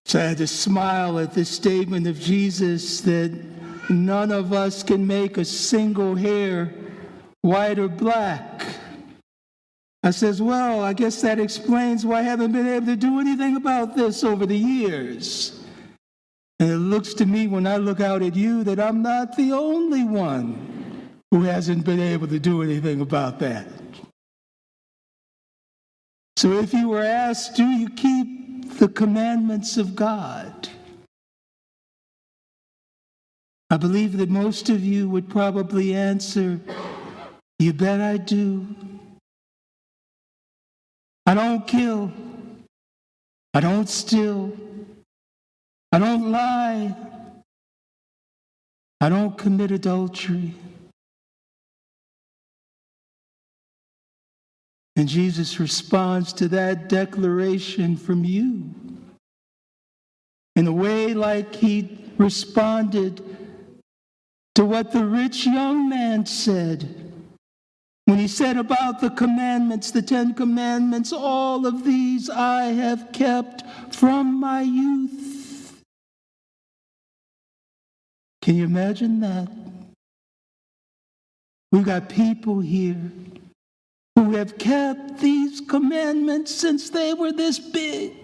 So I had to smile at this statement of Jesus that none of us can make a single hair white or black. I says, well, I guess that explains why I haven't been able to do anything about this over the years. And it looks to me when I look out at you that I'm not the only one who hasn't been able to do anything about that. So if you were asked, do you keep the commandments of God? I believe that most of you would probably answer, you bet I do. I don't kill. I don't steal. I don't lie. I don't commit adultery. And Jesus responds to that declaration from you in a way like he responded to what the rich young man said when he said about the commandments, the 10 commandments, all of these I have kept from my youth. Can you imagine that? We've got people here who have kept these commandments since they were this big.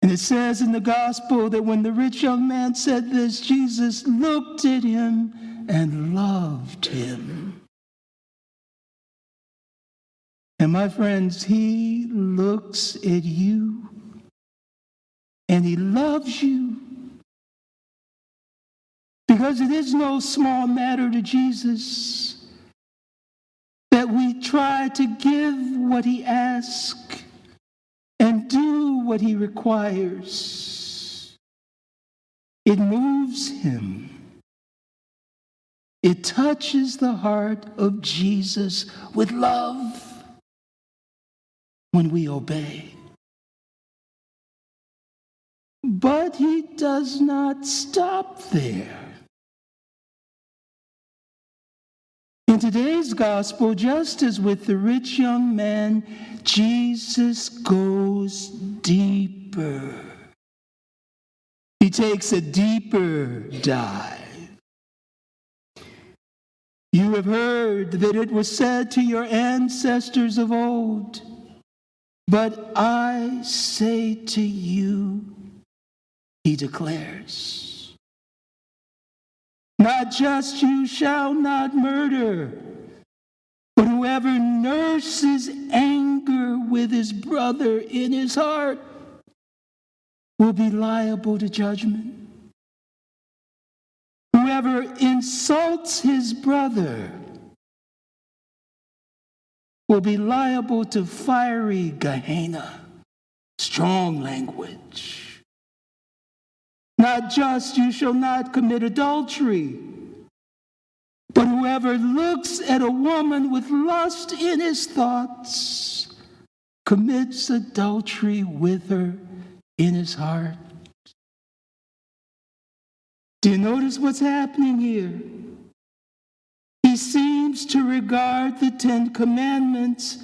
And it says in the gospel that when the rich young man said this, Jesus looked at him and loved him. And my friends, he looks at you and he loves you. Because it is no small matter to Jesus that we try to give what he asks and do what he requires. It moves him. It touches the heart of Jesus with love when we obey. But he does not stop there. In today's gospel, just as with the rich young man, Jesus goes deeper. He takes a deeper dive. You have heard that it was said to your ancestors of old, but I say to you, he declares, not just you shall not murder, but whoever nurses anger with his brother in his heart will be liable to judgment. Whoever insults his brother will be liable to fiery Gehenna, strong language. Not just you shall not commit adultery, but whoever looks at a woman with lust in his thoughts commits adultery with her in his heart. Do you notice what's happening here? He seems to regard the 10 commandments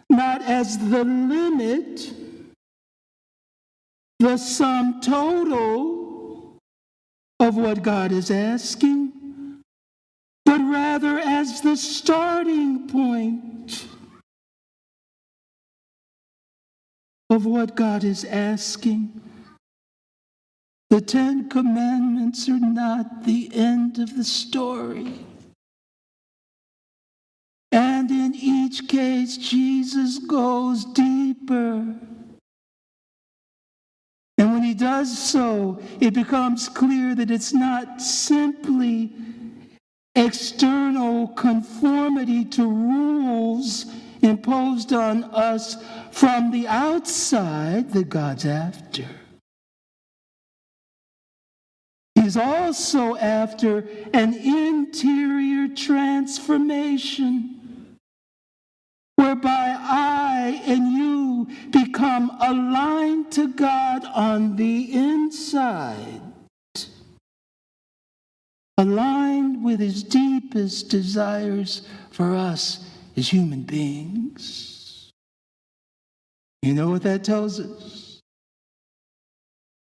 not as the limit, the sum total of what God is asking, but rather as the starting point of what God is asking. The 10 commandments are not the end of the story. And in each case, Jesus goes deeper. And when he does so, it becomes clear that it's not simply external conformity to rules imposed on us from the outside that God's after. He's also after an interior transformation whereby I and you become aligned to God on the inside, aligned with his deepest desires for us as human beings. You know what that tells us?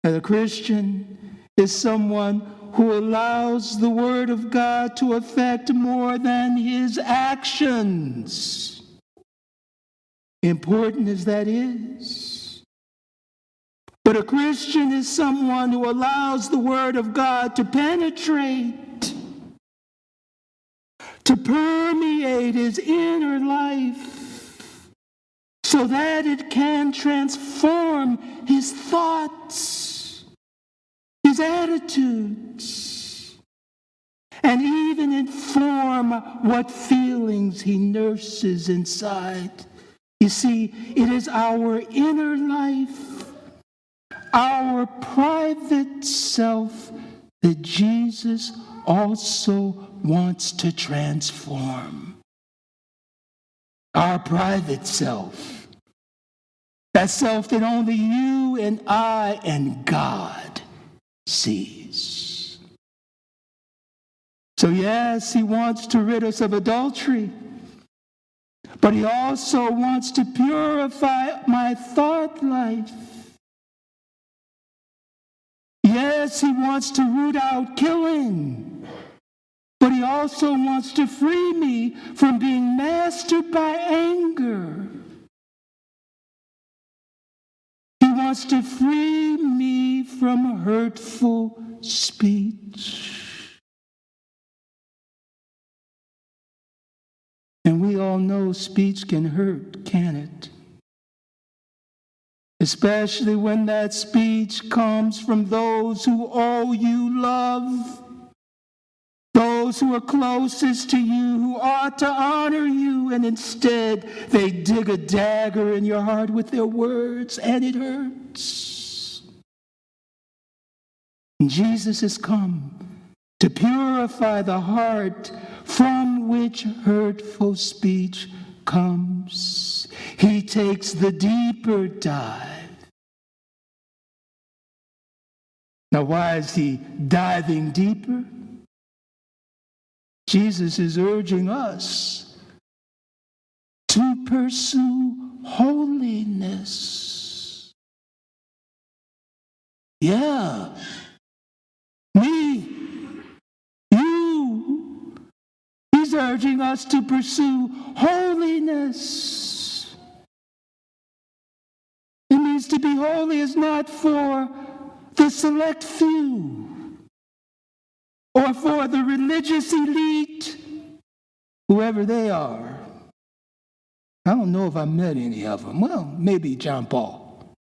That a Christian is someone who allows the Word of God to affect more than his actions. Important as that is. But a Christian is someone who allows the Word of God to penetrate, to permeate his inner life, so that it can transform his thoughts, his attitudes, and even inform what feelings he nurses inside. You see, it is our inner life, our private self, that Jesus also wants to transform. Our private self. That self that only you and I and God sees. So yes, he wants to rid us of adultery, but he also wants to purify my thought life. Yes, he wants to root out killing, but he also wants to free me from being mastered by anger. He wants to free me from hurtful speech. And we all know speech can hurt, can it? Especially when that speech comes from those who owe you love, those who are closest to you, who ought to honor you, and instead they dig a dagger in your heart with their words, and it hurts. And Jesus has come to purify the heart from which hurtful speech comes. He takes the deeper dive. Now, why is he diving deeper? Jesus is urging us to pursue holiness. Yeah, me, you. He's urging us to pursue holiness. It means to be holy is not for the select few or for the religious elite, whoever they are. I don't know if I met any of them. Well, maybe John Paul.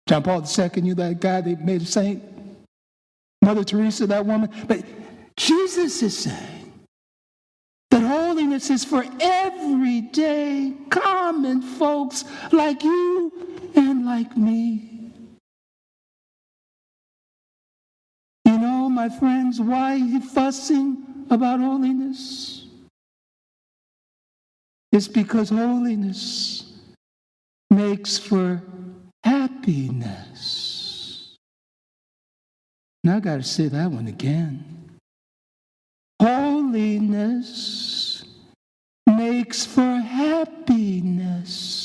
John Paul II, you that guy they made a saint? Mother Teresa, that woman? But Jesus is saying that holiness is for everyday, common folks like you and like me. You know, my friends, why are you fussing about holiness? It's because holiness makes for happiness. Now I got to say that one again. Holiness makes for happiness.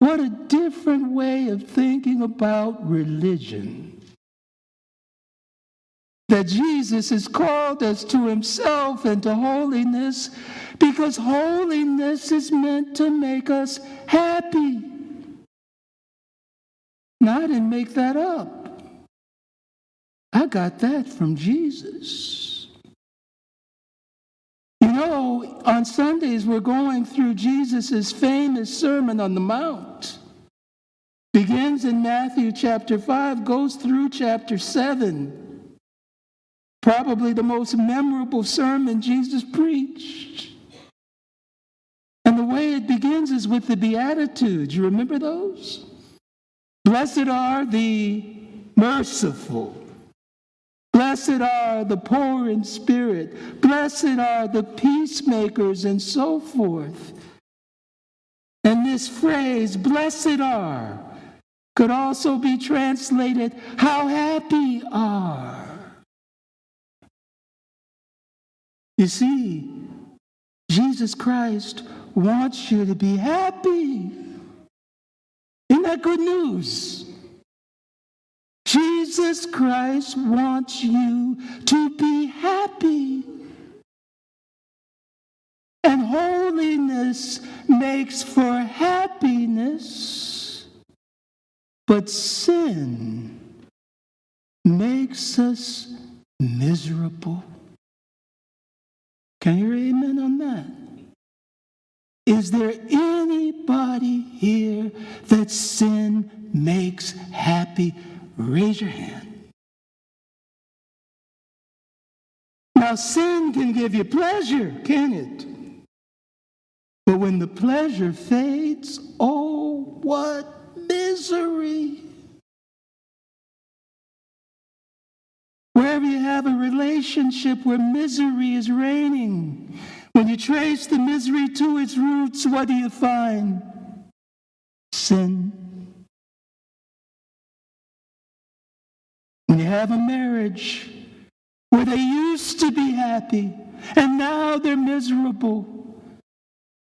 What a different way of thinking about religion. That Jesus has called us to himself and to holiness, because holiness is meant to make us happy. Now, I didn't make that up. I got that from Jesus. You know, on Sundays we're going through Jesus' famous Sermon on the Mount. Begins in Matthew chapter 5, goes through chapter 7. Probably the most memorable sermon Jesus preached. And the way it begins is with the Beatitudes. You remember those? Blessed are the merciful. Blessed are the poor in spirit. Blessed are the peacemakers, and so forth. And this phrase, blessed are, could also be translated, how happy are. You see, Jesus Christ wants you to be happy. Isn't that good news? Jesus Christ wants you to be happy. And holiness makes for happiness, but sin makes us miserable. Can you hear amen on that? Is there anybody here that sin makes happy? Raise your hand. Now, sin can give you pleasure, can it? But when the pleasure fades, oh, what misery. Wherever you have a relationship where misery is reigning, when you trace the misery to its roots, what do you find? Sin. When you have a marriage where they used to be happy and now they're miserable,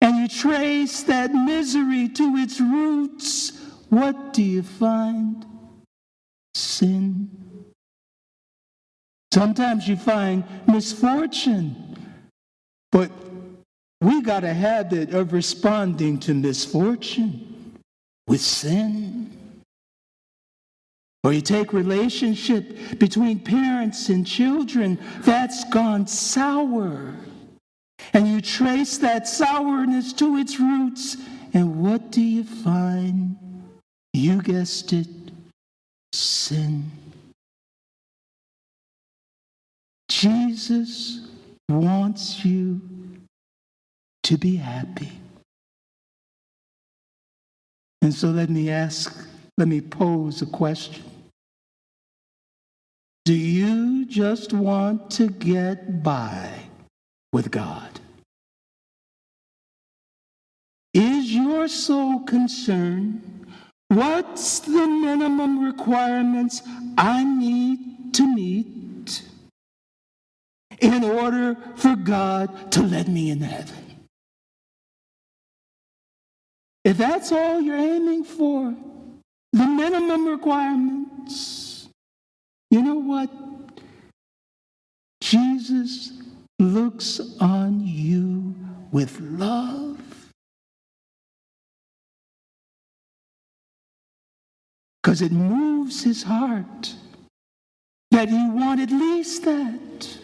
and you trace that misery to its roots, what do you find? Sin. Sometimes you find misfortune, but we got a habit of responding to misfortune with sin. Or you take relationship between parents and children, that's gone sour. And you trace that sourness to its roots, and what do you find? You guessed it, sin. Jesus wants you to be happy. And so let me pose a question. Do you just want to get by with God? Is your sole concern, what's the minimum requirements I need to meet in order for God to let me in heaven? If that's all you're aiming for, the minimum requirements, you know what? Jesus looks on you with love. Because it moves his heart that you want at least that.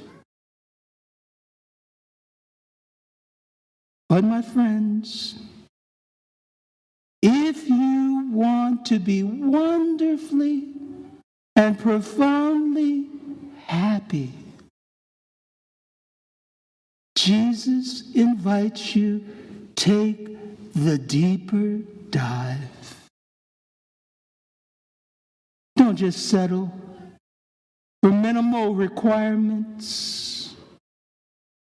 But my friends, if you want to be wonderfully and profoundly happy, Jesus invites you, take the deeper dive. Don't just settle for minimal requirements,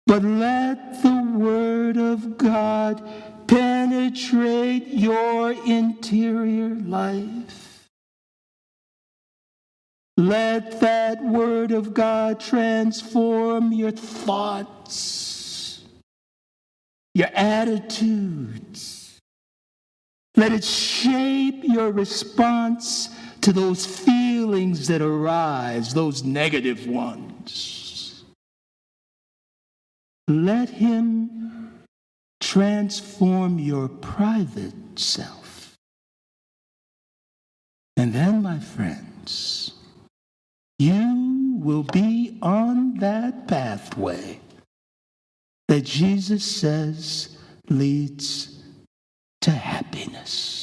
but let the Word of God penetrate your interior life. Let that Word of God transform your thoughts, your attitudes. Let it shape your response to those feelings that arise, those negative ones. Let him transform your private self. And then, my friends, you will be on that pathway that Jesus says leads to happiness.